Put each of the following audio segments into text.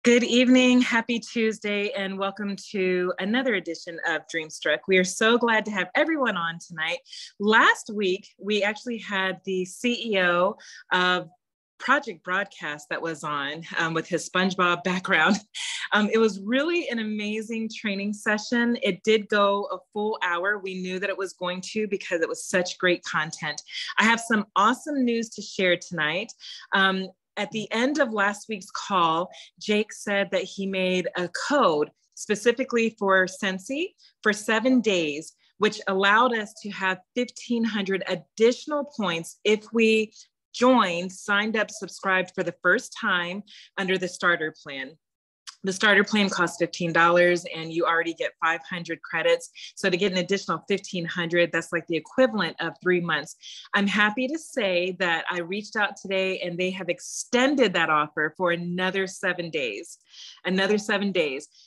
Good evening, happy Tuesday, and welcome to another edition of Dreamstruck. We are so glad to have everyone on tonight. Last week, we actually had the CEO of Project Broadcast that was on with his SpongeBob background. It was really an amazing training session. It did go a full hour. We knew that it was going to because it was such great content. I have some awesome news to share tonight. At the end of last week's call, Jake said that he made a code specifically for Scentsy for 7 days, which allowed us to have 1,500 additional points if we joined, signed up, subscribed for the first time under the starter plan. The starter plan costs $15 and you already get 500 credits. So to get an additional 1,500, that's like the equivalent of 3 months. I'm happy to say that I reached out today and they have extended that offer for another 7 days.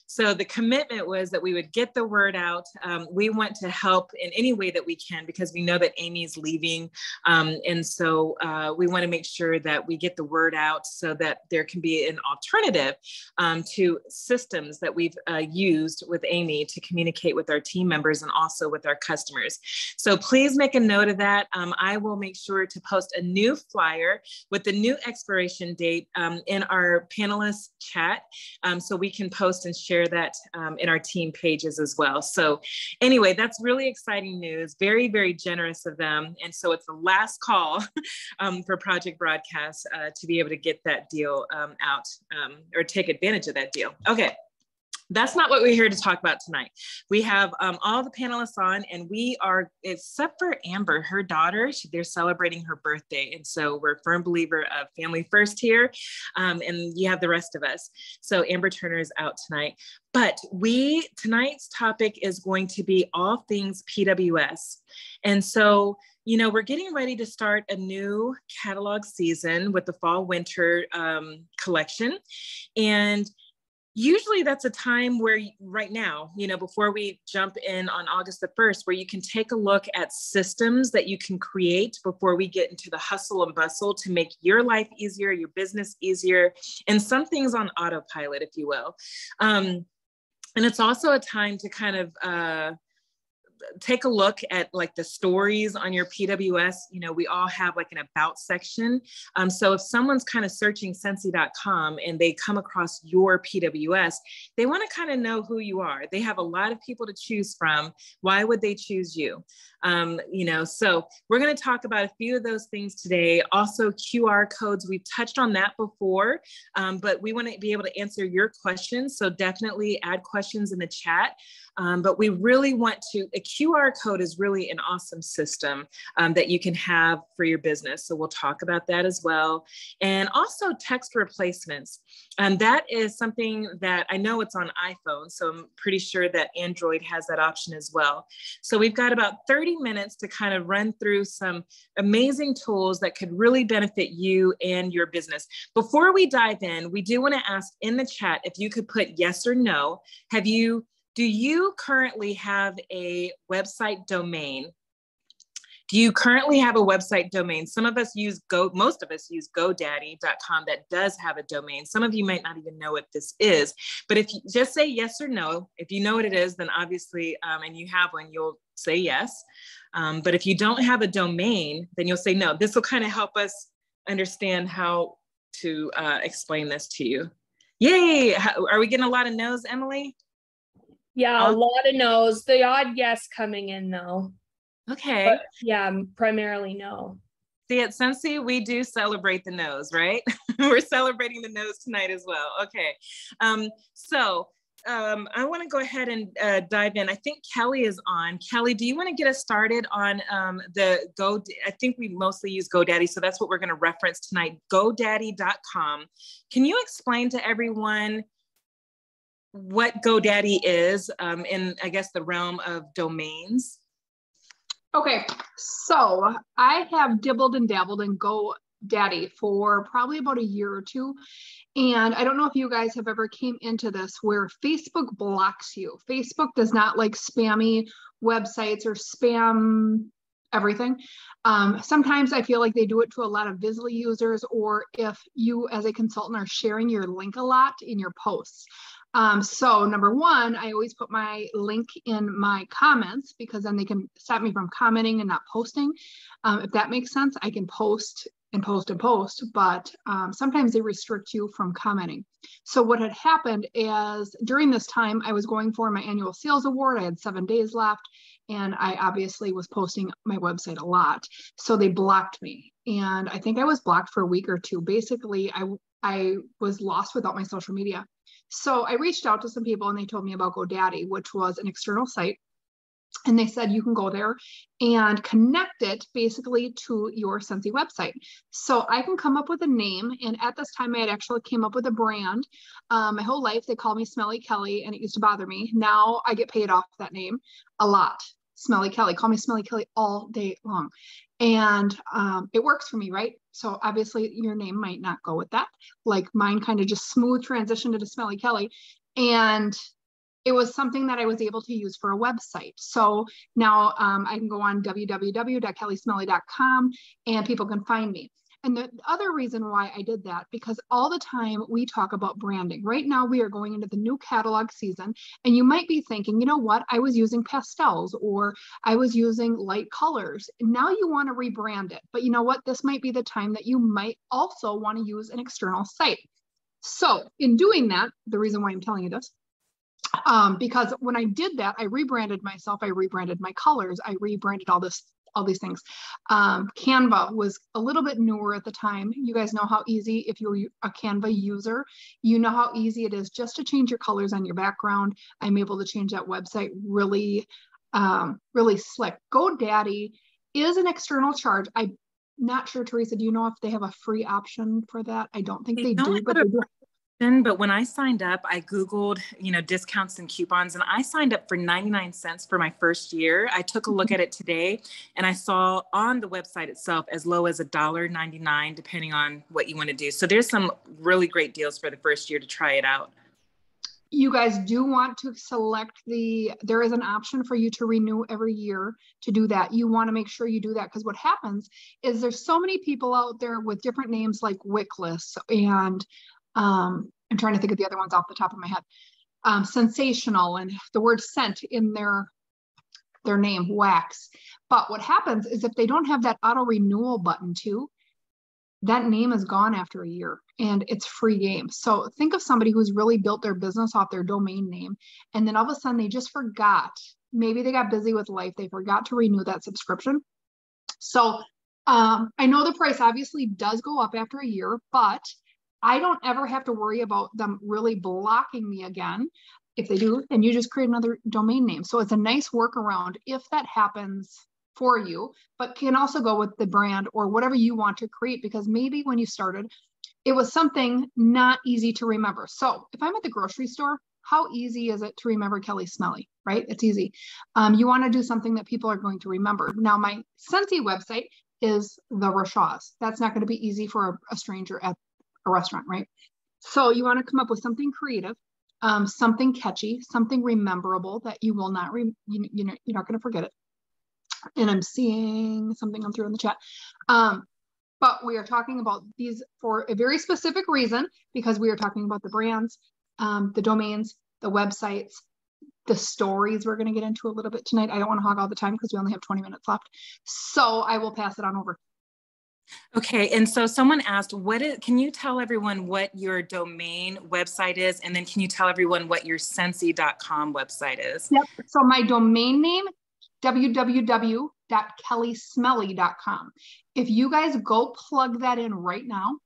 So the commitment was that we would get the word out. We want to help in any way that we can because we know that Amy's leaving. And so we want to make sure that we get the word out so that there can be an alternative to systems that we've used with Amy to communicate with our team members and also with our customers. So please make a note of that. I will make sure to post a new flyer with the new expiration date in our panelist chat so we can post and share that in our team pages as well. So anyway, that's really exciting news. Very, very generous of them. And so it's the last call for Project Broadcast to be able to get that deal out or take advantage of that deal. Okay, that's not what we're here to talk about tonight. We have all the panelists on and we are, except for Amber, her daughter, they're celebrating her birthday. And so we're a firm believer of family first here. And you have the rest of us. So Amber Turner is out tonight. But tonight's topic is going to be all things PWS. And so we're getting ready to start a new catalog season with the fall winter collection. And usually that's a time where right now, before we jump in on August the 1st, where you can take a look at systems that you can create before we get into the hustle and bustle to make your life easier, your business easier, and some things on autopilot, if you will. And it's also a time to kind of take a look at like the stories on your PWS. We all have like an about section. So if someone's kind of searching Scentsy.com and they come across your PWS, they want to kind of know who you are. They have a lot of people to choose from. Why would they choose you? So we're going to talk about a few of those things today. Also QR codes, we've touched on that before, but we want to be able to answer your questions. So definitely add questions in the chat. But we really want a QR code is really an awesome system that you can have for your business. So we'll talk about that as well. And also text replacements. That is something that I know it's on iPhone, so I'm pretty sure that Android has that option as well. So we've got about 30 minutes to kind of run through some amazing tools that could really benefit you and your business. Before we dive in, we do want to ask in the chat if you could put yes or no. Do you currently have a website domain? Do you currently have a website domain? Most of us use GoDaddy.com that does have a domain. Some of you might not even know what this is, but if you just say yes or no, if you know what it is, then obviously, and you have one, you'll say yes. But if you don't have a domain, then you'll say no. This will kind of help us understand how to explain this to you. Yay! Are we getting a lot of no's, Emily? Yeah, a lot of no's. The odd yes coming in though. Okay. But yeah, primarily no. See, at Scentsy, we do celebrate the no's, right? We're celebrating the no's tonight as well. Okay. I want to go ahead and dive in. I think Kelly is on. Kelly, do you want to get us started on I think we mostly use GoDaddy, so that's what we're going to reference tonight, GoDaddy.com. Can you explain to everyone what GoDaddy is in, I guess, the realm of domains? Okay, so I have dibbled and dabbled in GoDaddy for probably about a year or two. And I don't know if you guys have ever came into this where Facebook blocks you. Facebook does not like spammy websites or spam everything. Sometimes I feel like they do it to a lot of Visly users, or if you as a consultant are sharing your link a lot in your posts. So number one, I always put my link in my comments, because then they can stop me from commenting and not posting. If that makes sense, I can post and post and post, but sometimes they restrict you from commenting. So what had happened is during this time, I was going for my annual sales award. I had 7 days left, and I obviously was posting my website a lot. So they blocked me. And I think I was blocked for a week or two. Basically, I was lost without my social media. So I reached out to some people, and they told me about GoDaddy, which was an external site. And they said, you can go there and connect it basically to your Scentsy website. So I can come up with a name. And at this time, I had actually came up with a brand. My whole life, they called me Smelly Kelly, and it used to bother me. Now I get paid off that name a lot. Smelly Kelly, call me Smelly Kelly all day long. And it works for me, right? So obviously your name might not go with that. Like mine kind of just smooth transitioned to Smelly Kelly. And it was something that I was able to use for a website. So now I can go on www.kellysmelly.com and people can find me. And the other reason why I did that, because all the time we talk about branding. Right now we are going into the new catalog season, and you might be thinking, you know what, I was using pastels or I was using light colors. And now you want to rebrand it. But you know what, this might be the time that you might also want to use an external site. So in doing that, the reason why I'm telling you this, because when I did that, I rebranded myself, I rebranded my colors, I rebranded all these things. Canva was a little bit newer at the time. You guys know how easy, if you're a Canva user, you know how easy it is just to change your colors on your background. I'm able to change that website really, really slick. GoDaddy is an external charge. I'm not sure, Theresa, do you know if they have a free option for that? I don't think they do, but they do. But when I signed up, I Googled, discounts and coupons, and I signed up for 99 cents for my first year. I took a look at it today, and I saw on the website itself as low as $1.99, depending on what you want to do. So there's some really great deals for the first year to try it out. You guys do want to select there is an option for you to renew every year to do that. You want to make sure you do that, because what happens is there's so many people out there with different names like Wickless and I'm trying to think of the other ones off the top of my head. Sensational, and the word scent in their name, wax. But what happens is if they don't have that auto renewal button too, that name is gone after a year, and it's free game. So think of somebody who's really built their business off their domain name, and then all of a sudden they just forgot. Maybe they got busy with life. They forgot to renew that subscription. So I know the price obviously does go up after a year, but I don't ever have to worry about them really blocking me again. If they do, then you just create another domain name. So it's a nice workaround if that happens for you, but can also go with the brand or whatever you want to create, because maybe when you started, it was something not easy to remember. So if I'm at the grocery store, how easy is it to remember Kelly Smelly, right? It's easy. You want to do something that people are going to remember. Now, my Scentsy website is the Rashaw's. That's not going to be easy for a stranger at a restaurant, right? So you want to come up with something creative, something catchy, something rememberable that you will not, you're not going to forget it. And I'm seeing something come through in the chat. But we are talking about these for a very specific reason, because we are talking about the brands, the domains, the websites, the stories we're going to get into a little bit tonight. I don't want to hog all the time because we only have 20 minutes left. So I will pass it on over. Okay, and so someone asked, can you tell everyone what your domain website is? And then can you tell everyone what your Scentsy.com website is? Yep, so my domain name, www.kellysmelly.com. If you guys go plug that in right now,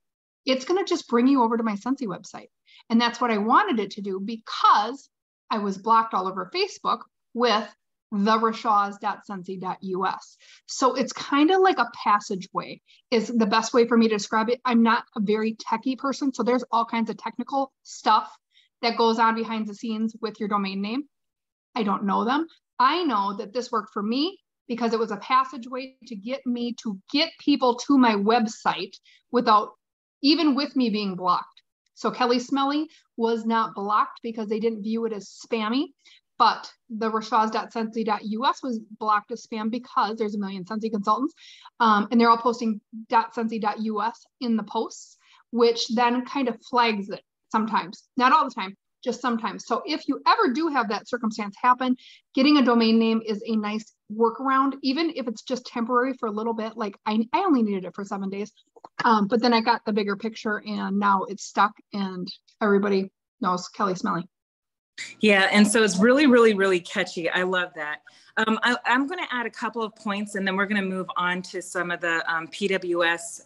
it's going to just bring you over to my Scentsy website. And that's what I wanted it to do, because I was blocked all over Facebook with therashaws.scentsy.us. So it's kind of like a passageway is the best way for me to describe it. I'm not a very techie person, so there's all kinds of technical stuff that goes on behind the scenes with your domain name. I don't know them. I know that this worked for me because it was a passageway to get people to my website without, even with me being blocked. So Kelly Smelly was not blocked because they didn't view it as spammy. but the rashaws.scentsy.us was blocked as spam because there's a million Scentsy consultants, and they're all posting .scentsy.us in the posts, which then kind of flags it sometimes, not all the time, just sometimes. So if you ever do have that circumstance happen, getting a domain name is a nice workaround, even if it's just temporary for a little bit. Like I only needed it for 7 days, but then I got the bigger picture and now it's stuck and everybody knows Kelly Smelly. Yeah, and so it's really, really, really catchy. I love that. I'm going to add a couple of points, and then we're going to move on to some of the PWS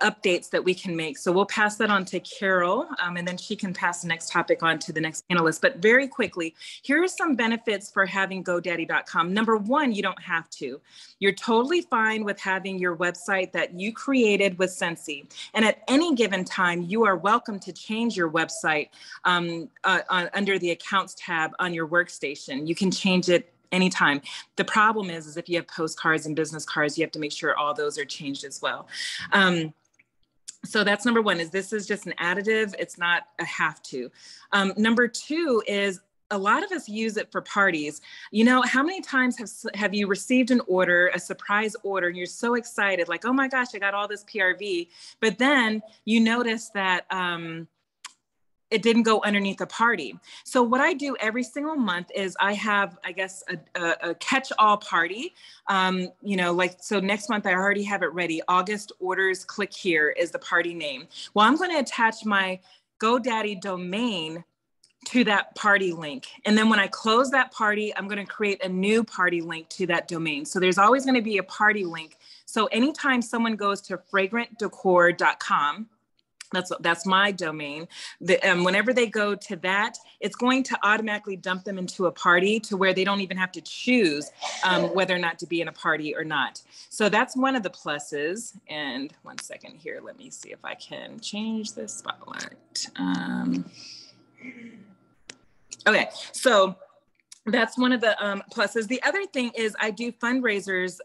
updates that we can make. So we'll pass that on to Carol, and then she can pass the next topic on to the next panelist. But very quickly, here are some benefits for having GoDaddy.com. Number one, you don't have to. You're totally fine with having your website that you created with Scentsy. And at any given time, you are welcome to change your website under the Accounts tab on your workstation. You can change it anytime. The problem is if you have postcards and business cards, you have to make sure all those are changed as well. So that's number one, is this is just an additive. It's not a have to. Number two is a lot of us use it for parties. You know, how many times have you received an order, a surprise order, and you're so excited, like, oh my gosh, I got all this PRV, but then you notice that it didn't go underneath a party. So what I do every single month is I have, I guess, a catch-all party. You know, like, so next month I already have it ready. August orders, click here is the party name. Well, I'm going to attach my GoDaddy domain to that party link. And then when I close that party, I'm going to create a new party link to that domain. So there's always going to be a party link. So anytime someone goes to fragrantdecor.com, that's my domain. Whenever they go to that, it's going to automatically dump them into a party to where they don't even have to choose whether or not to be in a party or not. So that's one of the pluses. And one second here, let me see if I can change this spotlight. Okay, so that's one of the pluses. The other thing is I do fundraisers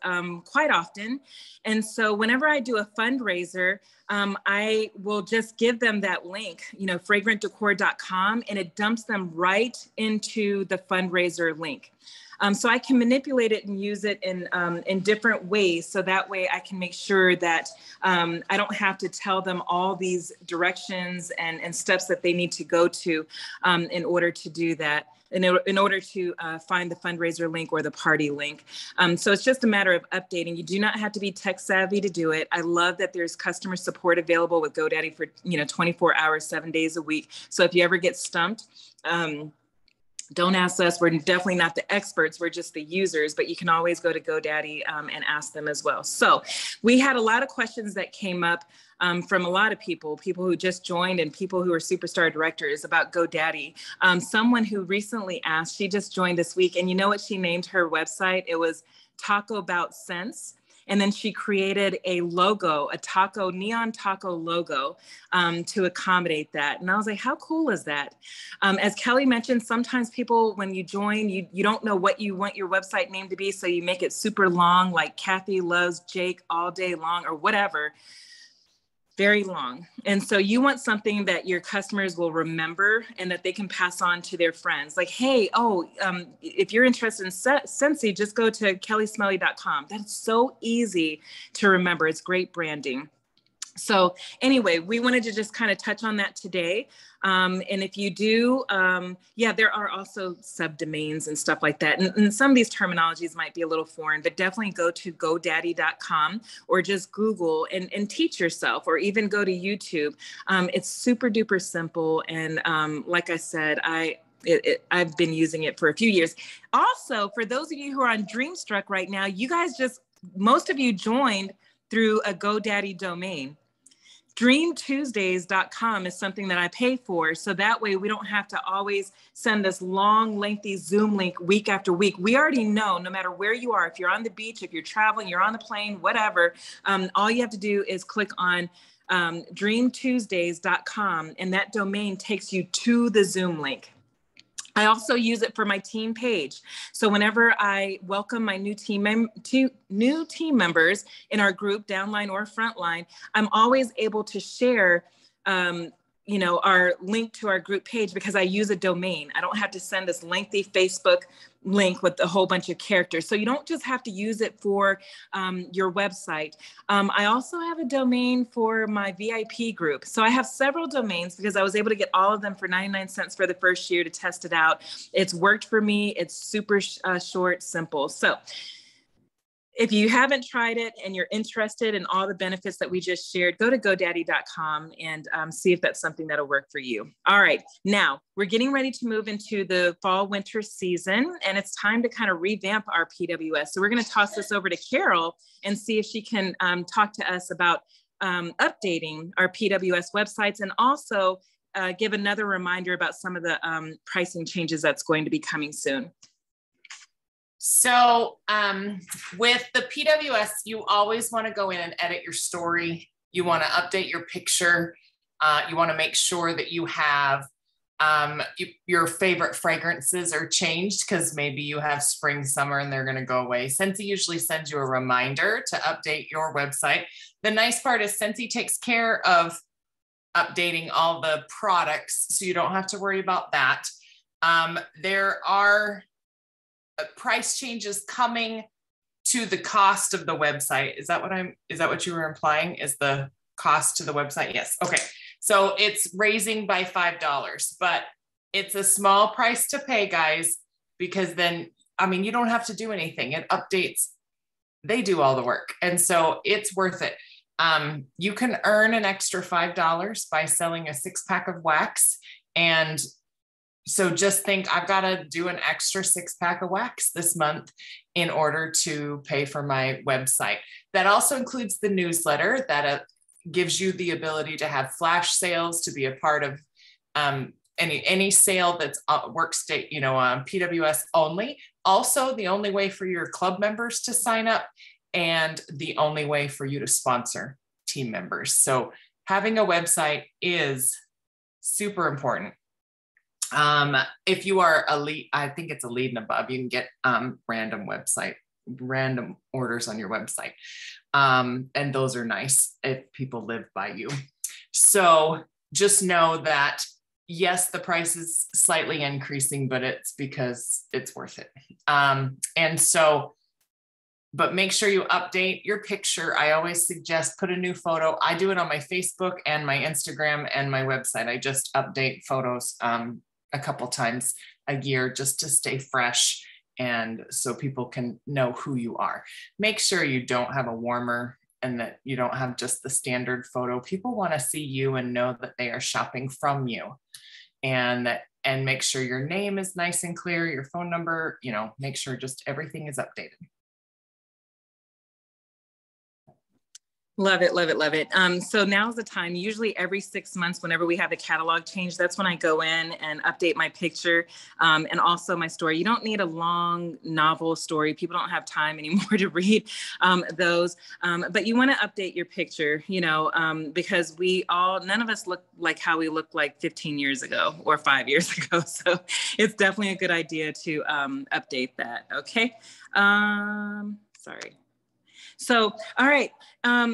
quite often. And so whenever I do a fundraiser, I will just give them that link, you know, fragrantdecor.com, and it dumps them right into the fundraiser link. So I can manipulate it and use it in different ways. So that way I can make sure that I don't have to tell them all these directions and steps that they need to go to in order to do that. In order to find the fundraiser link or the party link. So it's just a matter of updating. You do not have to be tech savvy to do it. I love that there's customer support available with GoDaddy for 24 hours, 7 days a week. So if you ever get stumped, don't ask us. We're definitely not the experts. We're just the users, but you can always go to GoDaddy and ask them as well. So we had a lot of questions that came up from a lot of people who just joined and people who are superstar directors about GoDaddy. Someone who recently asked, she just joined this week, and you know what she named her website? It was Taco About Scents. And then she created a logo, a neon taco logo to accommodate that. And I was like, how cool is that? As Kelly mentioned, sometimes people, when you join, you don't know what you want your website name to be. So you make it super long, like Kathy loves Jake all day long or whatever. Very long. And so you want something that your customers will remember and that they can pass on to their friends. Like, hey, if you're interested in Scentsy, just go to kellysmelly.com. That's so easy to remember. It's great branding. So anyway, we wanted to just kind of touch on that today. And if you do, there are also subdomains and stuff like that. And some of these terminologies might be a little foreign, but definitely go to GoDaddy.com or just Google and teach yourself, or even go to YouTube. It's super duper simple. And like I said, I've been using it for a few years. Also, for those of you who are on Dreamstruck right now, you guys most of you joined through a GoDaddy domain. DreamTuesdays.com is something that I pay for. So that way we don't have to always send this long, lengthy Zoom link week after week. We already know, no matter where you are, if you're on the beach, if you're traveling, you're on the plane, whatever, all you have to do is click on DreamTuesdays.com, and that domain takes you to the Zoom link. I also use it for my team page. So whenever I welcome my new team members in our group, downline or frontline, I'm always able to share are linked to our group page because I use a domain. I don't have to send this lengthy Facebook link with a whole bunch of characters. So you don't just have to use it for your website. I also have a domain for my VIP group. So I have several domains because I was able to get all of them for 99 cents for the first year to test it out. It's worked for me. It's super short, simple. So if you haven't tried it and you're interested in all the benefits that we just shared, go to GoDaddy.com and see if that's something that'll work for you. All right, now we're getting ready to move into the fall winter season, and it's time to kind of revamp our PWS. So we're going to toss this over to Carol and see if she can talk to us about updating our PWS websites, and also give another reminder about some of the pricing changes that's going to be coming soon. So with the PWS, you always want to go in and edit your story. You want to update your picture. You want to make sure that you have your favorite fragrances are changed, because maybe you have spring, summer, and they're going to go away. Scentsy usually sends you a reminder to update your website. The nice part is Scentsy takes care of updating all the products, so you don't have to worry about that. There are price changes coming to the cost of the website. Is that what you were implying? Is the cost to the website? Yes. Okay. So it's raising by $5, but it's a small price to pay, guys, because then, you don't have to do anything. It updates. They do all the work. And so it's worth it. You can earn an extra $5 by selling a 6-pack of wax. And so just think, I've got to do an extra 6-pack of wax this month in order to pay for my website. That also includes the newsletter that gives you the ability to have flash sales, to be a part of any sale that's workstate, PWS only. Also, the only way for your club members to sign up, and the only way for you to sponsor team members. So having a website is super important. If you are a lead, I think it's a lead and above, you can get random orders on your website. And those are nice if people live by you. So just know that, yes, the price is slightly increasing, but it's because it's worth it. But make sure you update your picture. I always suggest put a new photo. I do it on my Facebook and my Instagram and my website. I just update photos a couple times a year just to stay fresh, and so people can know who you are. Make sure you don't have a warmer and that you don't have just the standard photo. People want to see you and know that they are shopping from you, and make sure your name is nice and clear, your phone number, make sure just everything is updated. Love it, love it, love it. So now's the time, usually every 6 months, whenever we have a catalog change, that's when I go in and update my picture and also my story. You don't need a long novel story. People don't have time anymore to read those, but you want to update your picture, because none of us look like how we looked like 15 years ago or 5 years ago. So it's definitely a good idea to update that. Okay. Sorry. So, all right.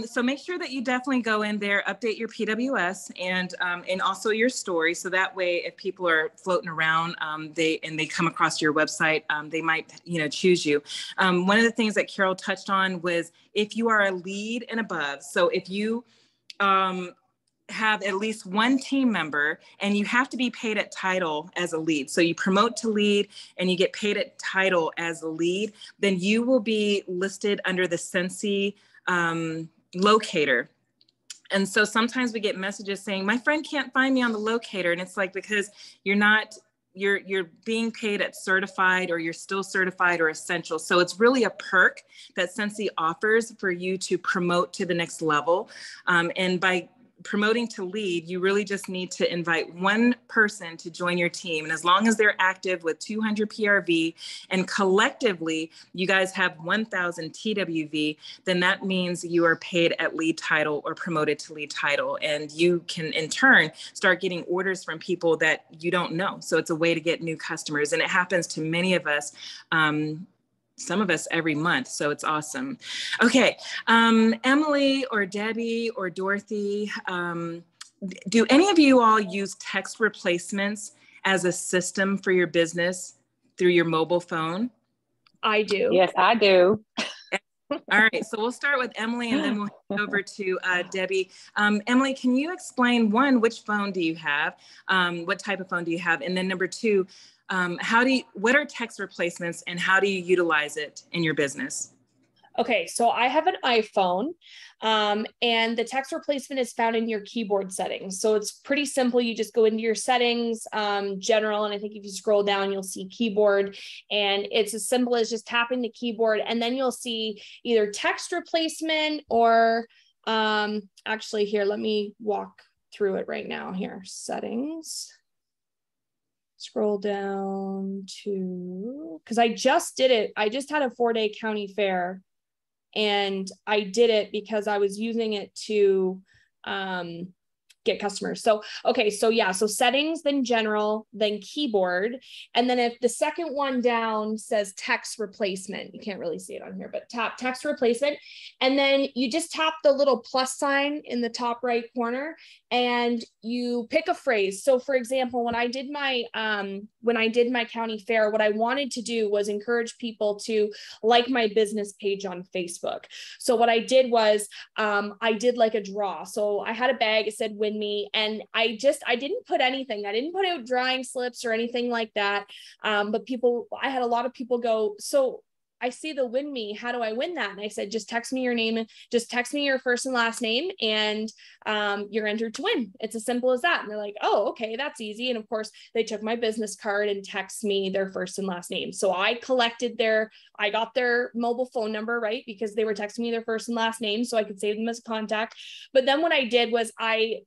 So make sure that you definitely go in there, update your PWS and also your story. So that way, if people are floating around, they come across your website, they might, choose you. One of the things that Carol touched on was if you are a lead and above. So if you, have at least one team member, and you have to be paid at title as a lead. So you promote to lead and you get paid at title as a lead, then you will be listed under the Scentsy locator. And so sometimes we get messages saying, my friend can't find me on the locator. And it's like, because you're being paid at certified, or you're still certified or essential. So it's really a perk that Scentsy offers for you to promote to the next level. And by promoting to lead, you really just need to invite one person to join your team. And as long as they're active with 200 PRV and collectively you guys have 1,000 TWV, then that means you are paid at lead title or promoted to lead title. And you can in turn start getting orders from people that you don't know. So it's a way to get new customers. And it happens to many of us, some of us every month. So it's awesome. Okay. Emily or Debbie or Dorothy, do any of you all use text replacements as a system for your business through your mobile phone? I do. Yes, I do. All right, so we'll start with Emily and then we'll head over to Debbie. Emily, can you explain, one, which phone do you have? What type of phone do you have? And then number two, what are text replacements and how do you utilize it in your business? Okay, so I have an iPhone, and the text replacement is found in your keyboard settings. So it's pretty simple. You just go into your settings, general, and I think if you scroll down, you'll see keyboard, and it's as simple as just tapping the keyboard, and then you'll see either text replacement or actually here, let me walk through it right now here. Settings. Scroll down to, because I just did it. I just had a 4-day county fair. And I did it because I was using it to get customers. So, okay. So yeah. So settings, then general, then keyboard. And then if the second one down says text replacement, you can't really see it on here, but tap text replacement. And then you just tap the little plus sign in the top right corner and you pick a phrase. So for example, when I did my county fair, what I wanted to do was encourage people to like my business page on Facebook. So what I did was I did like a draw. So I had a bag, it said win me. And I didn't put anything. I didn't put out drawing slips or anything like that. But I had a lot of people go, so I see the win me, how do I win that? And I said, just text me your name, just text me your first and last name, and you're entered to win. It's as simple as that. And they're like, oh, okay, that's easy. And of course they took my business card and text me their first and last name. So I got their mobile phone number, right? Because they were texting me their first and last name, so I could save them as a contact. But then what I did was I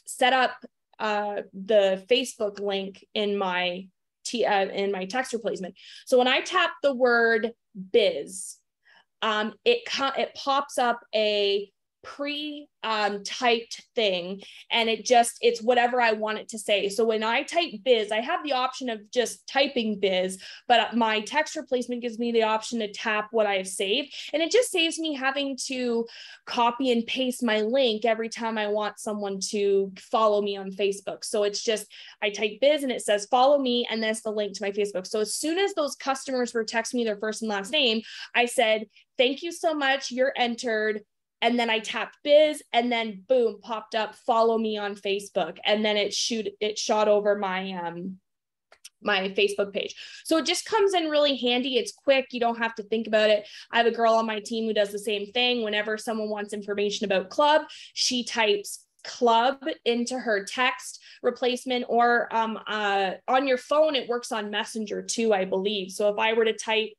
set up the Facebook link in my text replacement. So when I tap the word biz, it pops up a pre-typed thing, and it's whatever I want it to say. So when I type biz, I have the option of just typing biz, but my text replacement gives me the option to tap what I have saved. And it just saves me having to copy and paste my link every time I want someone to follow me on Facebook. So it's just, I type biz and it says follow me, and that's the link to my Facebook. So as soon as those customers were texting me their first and last name, I said, thank you so much, you're entered. And then I tapped biz, and then boom, popped up, follow me on Facebook. And then it shot over my, my Facebook page. So it just comes in really handy. It's quick. You don't have to think about it. I have a girl on my team who does the same thing. Whenever someone wants information about club, she types club into her text replacement, or on your phone, it works on Messenger too, I believe. So if I were to type,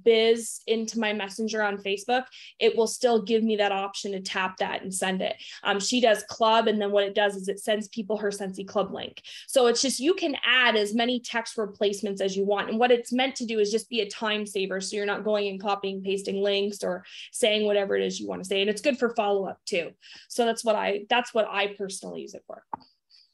biz into my messenger on Facebook, it will still give me that option to tap that and send it. She does club, and then what it does is it sends people her Scentsy club link. So it's just, you can add as many text replacements as you want. And what it's meant to do is just be a time saver. So you're not going and copying, pasting links or saying whatever it is you want to say. And it's good for follow-up too. So that's what I personally use it for.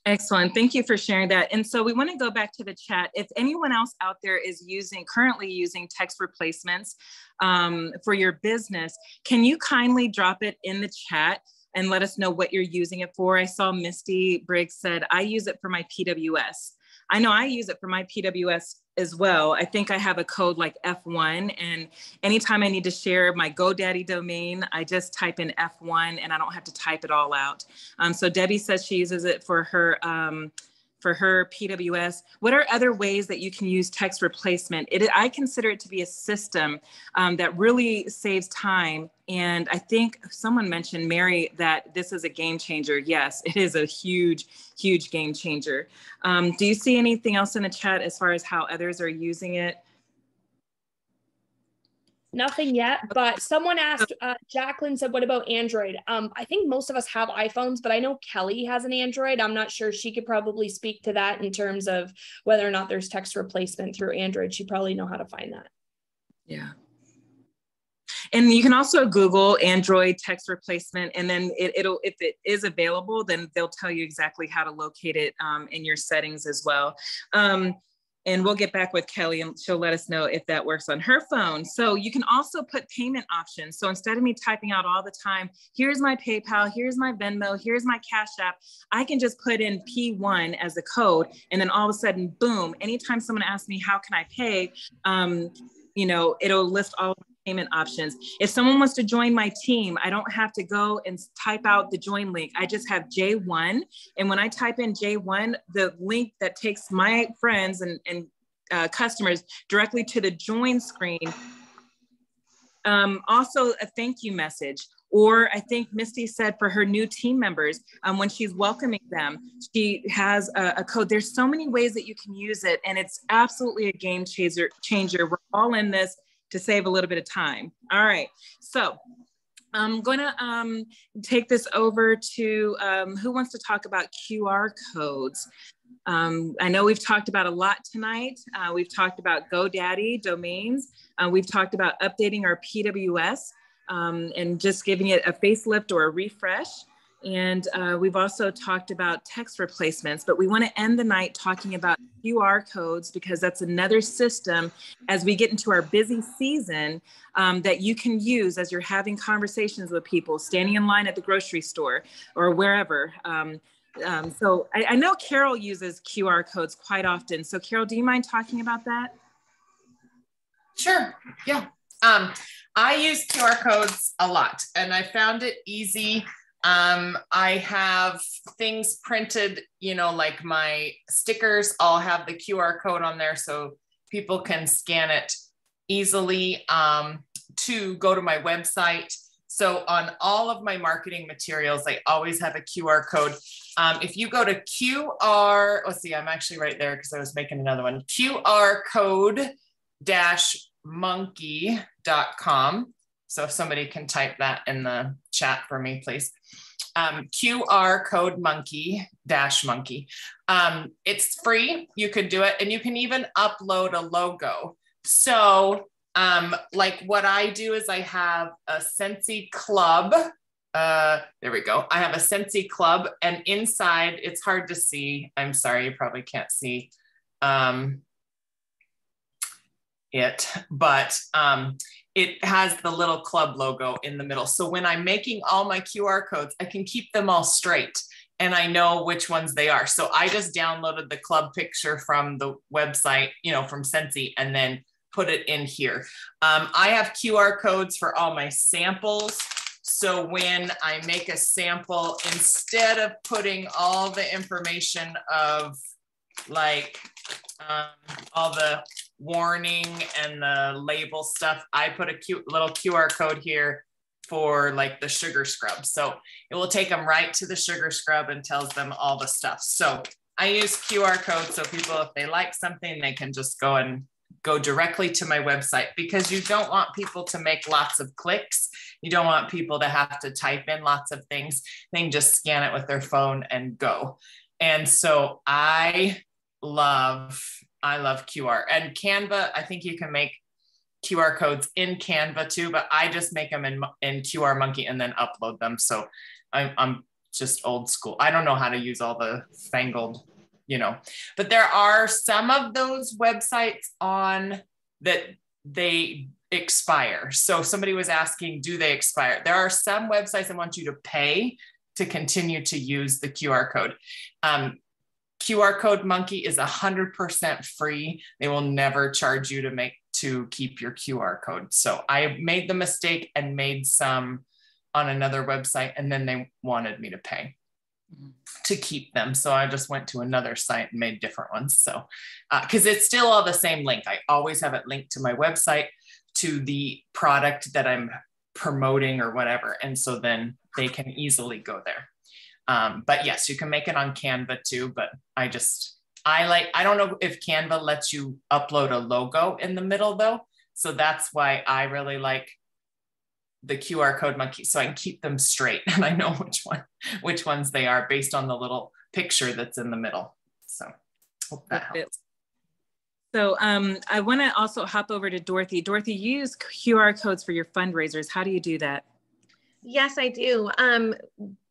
Excellent. Thank you for sharing that. And so we want to go back to the chat. If anyone else out there is currently using text replacements for your business, can you kindly drop it in the chat and let us know what you're using it for? I saw Misty Briggs said, I use it for my PWS. I know I use it for my PWS as well. I think I have a code like F1, and anytime I need to share my GoDaddy domain, I just type in F1 and I don't have to type it all out. So Debbie says she uses it for her PWS. What are other ways that you can use text replacement? I consider it to be a system that really saves time. And I think someone mentioned, Mary, that this is a game changer. Yes, it is a huge, huge game changer. Do you see anything else in the chat as far as how others are using it? Nothing yet, but someone asked, Jacqueline said, what about Android? I think most of us have iPhones, but I know Kelly has an Android. I'm not sure. She could probably speak to that in terms of whether or not there's text replacement through Android. She probably know how to find that. Yeah. And you can also Google Android text replacement, and then if it is available, then they'll tell you exactly how to locate it in your settings as well. And we'll get back with Kelly and she'll let us know if that works on her phone. So you can also put payment options. So instead of me typing out all the time, here's my PayPal, here's my Venmo, here's my Cash App, I can just put in P1 as the code. And then all of a sudden, boom, anytime someone asks me, how can I pay? You know, it'll list all of my payment options. If someone wants to join my team, I don't have to go and type out the join link. I just have J1. And when I type in J1, the link that takes my friends and customers directly to the join screen. Also a thank you message. Or I think Misty said for her new team members, when she's welcoming them, she has a code. There's so many ways that you can use it, and it's absolutely a game changer. We're all in this to save a little bit of time. All right, so I'm gonna take this over to who wants to talk about QR codes? I know we've talked about a lot tonight. We've talked about GoDaddy domains. We've talked about updating our PWS. And just giving it a facelift or a refresh. And we've also talked about text replacements, but we want to end the night talking about QR codes because that's another system as we get into our busy season that you can use as you're having conversations with people, standing in line at the grocery store or wherever. So I know Carol uses QR codes quite often. So Carol, do you mind talking about that? Sure, yeah. I use QR codes a lot and I found it easy. I have things printed, you know, like my stickers all have the QR code on there so people can scan it easily to go to my website. So on all of my marketing materials, I always have a QR code. If you go to QR, let's see, I'm actually right there because I was making another one, QR code -monkey.com. So if somebody can type that in the chat for me, please. QR code monkey. It's free. You could do it and you can even upload a logo. So like what I do is I have a Scentsy club. There we go. I have a Scentsy club and inside it's hard to see. I'm sorry, you probably can't see it, but it has the little club logo in the middle. So when I'm making all my QR codes, I can keep them all straight and I know which ones they are. So I just downloaded the club picture from the website, you know, from Scentsy and then put it in here. I have QR codes for all my samples. So when I make a sample, instead of putting all the information of like all the warning and the label stuff, I put a cute little QR code here for like the sugar scrub. So it will take them right to the sugar scrub and tells them all the stuff. So I use QR codes so people, if they like something, they can just go directly to my website because you don't want people to make lots of clicks. You don't want people to have to type in lots of things. They can just scan it with their phone and go. And so I love QR and Canva. I think you can make QR codes in Canva too, but I just make them in QR Monkey and then upload them. So I'm just old school. I don't know how to use all the fangled, you know, but there are some of those websites on that they expire. So somebody was asking, do they expire? There are some websites that want you to pay to continue to use the QR code. QR code Monkey is 100% free. They will never charge you to keep your QR code. So I made the mistake and made some on another website and then they wanted me to pay to keep them. So I just went to another site and made different ones. So, cause it's still all the same link. I always have it linked to my website, to the product that I'm promoting or whatever. And so then they can easily go there. But yes, you can make it on Canva too, but I don't know if Canva lets you upload a logo in the middle though. So that's why I really like the QR code Monkey. So I can keep them straight and I know which ones they are based on the little picture that's in the middle. So hope that helps. So I want to also hop over to Dorothy. Dorothy, you use QR codes for your fundraisers. How do you do that? Yes, I do.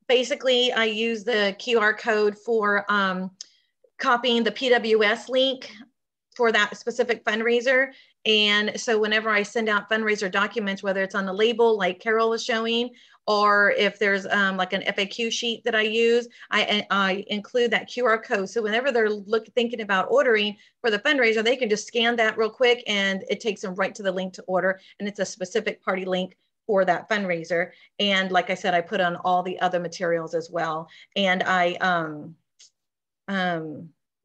Basically, I use the QR code for copying the PWS link for that specific fundraiser. And so whenever I send out fundraiser documents, whether it's on the label like Carol was showing, or if there's like an FAQ sheet that I use, I include that QR code. So whenever they're thinking about ordering for the fundraiser, they can just scan that real quick and it takes them right to the link to order. And it's a specific party link for that fundraiser. And like I said, I put on all the other materials as well. And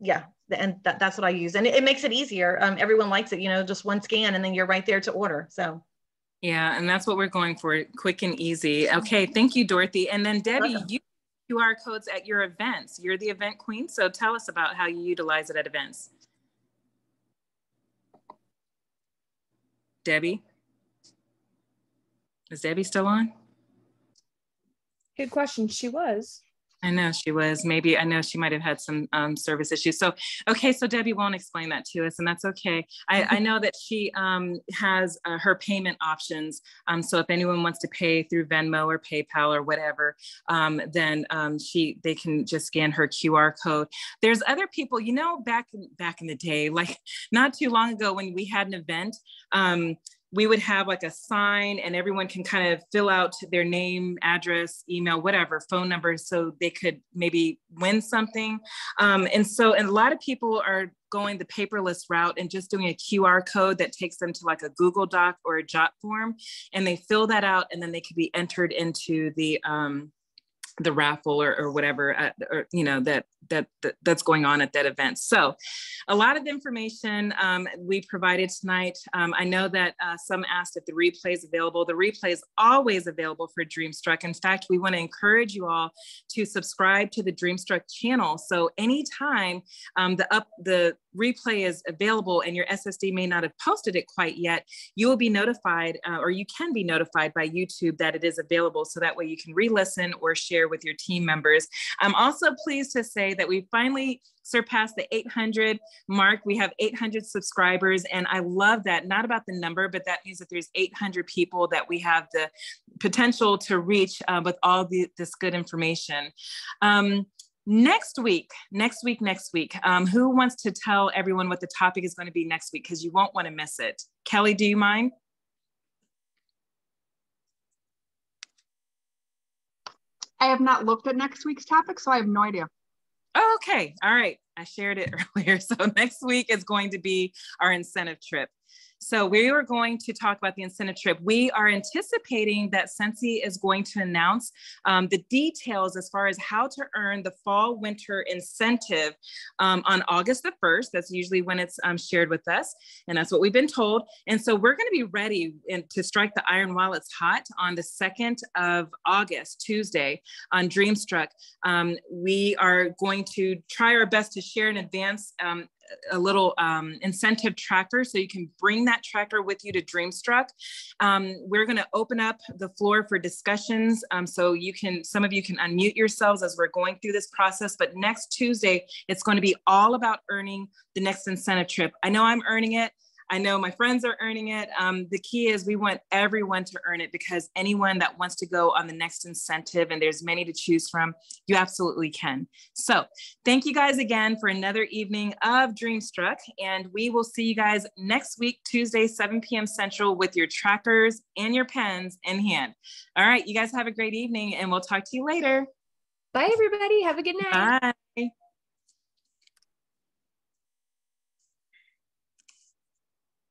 yeah, and that's what I use. And it makes it easier. Everyone likes it, you know, just one scan and then you're right there to order. So. Yeah, and that's what we're going for, quick and easy. Okay, thank you, Dorothy. And then Debbie, you QR codes at your events. You're the event queen, so tell us about how you utilize it at events. Debbie? Is Debbie still on? Good question. She was. I know she was. Maybe, I know she might have had some service issues. So, okay, so Debbie won't explain that to us, and that's okay. I know that she has her payment options. So if anyone wants to pay through Venmo or PayPal or whatever, then they can just scan her QR code. There's other people, you know, back in the day, like not too long ago when we had an event, we would have like a sign and everyone can kind of fill out their name, address, email, whatever, phone number, so they could maybe win something. And a lot of people are going the paperless route and just doing a QR code that takes them to like a Google Doc or a Jot form, and they fill that out and then they could be entered into the raffle or whatever, or, you know, that's going on at that event. So a lot of information we provided tonight. I know that some asked if the replay is available. The replay is always available for Dreamstruck. In fact, we want to encourage you all to subscribe to the Dreamstruck channel. So anytime the replay is available and your SSD may not have posted it quite yet, you will be notified, or you can be notified by YouTube that it is available. So that way you can re-listen or share with your team members. I'm also pleased to say that we finally surpassed the 800 mark. We have 800 subscribers, and I love that. Not about the number, but that means that there's 800 people that we have the potential to reach with all this good information. Next week, who wants to tell everyone what the topic is going to be next week? Because you won't want to miss it. Kelly, do you mind? I have not looked at next week's topic, so I have no idea. Oh, okay. All right. I shared it earlier. So next week is going to be our incentive trip. So we are going to talk about the incentive trip. We are anticipating that Scentsy is going to announce the details as far as how to earn the fall winter incentive on August the 1st. That's usually when it's shared with us. And that's what we've been told. And so we're going to be ready to strike the iron while it's hot on the 2nd of August, Tuesday, on Dreamstruck. We are going to try our best to share in advance a little incentive tracker, so you can bring that tracker with you to Dreamstruck. We're going to open up the floor for discussions, so some of you can unmute yourselves as we're going through this process. But next Tuesday, it's going to be all about earning the next incentive trip. I know I'm earning it. I know my friends are earning it. The key is we want everyone to earn it, because anyone that wants to go on the next incentive, and there's many to choose from, you absolutely can. So thank you guys again for another evening of Dreamstruck, and we will see you guys next week, Tuesday, 7 p.m. Central, with your trackers and your pens in hand. All right, you guys have a great evening, and we'll talk to you later. Bye, everybody. Have a good night. Bye.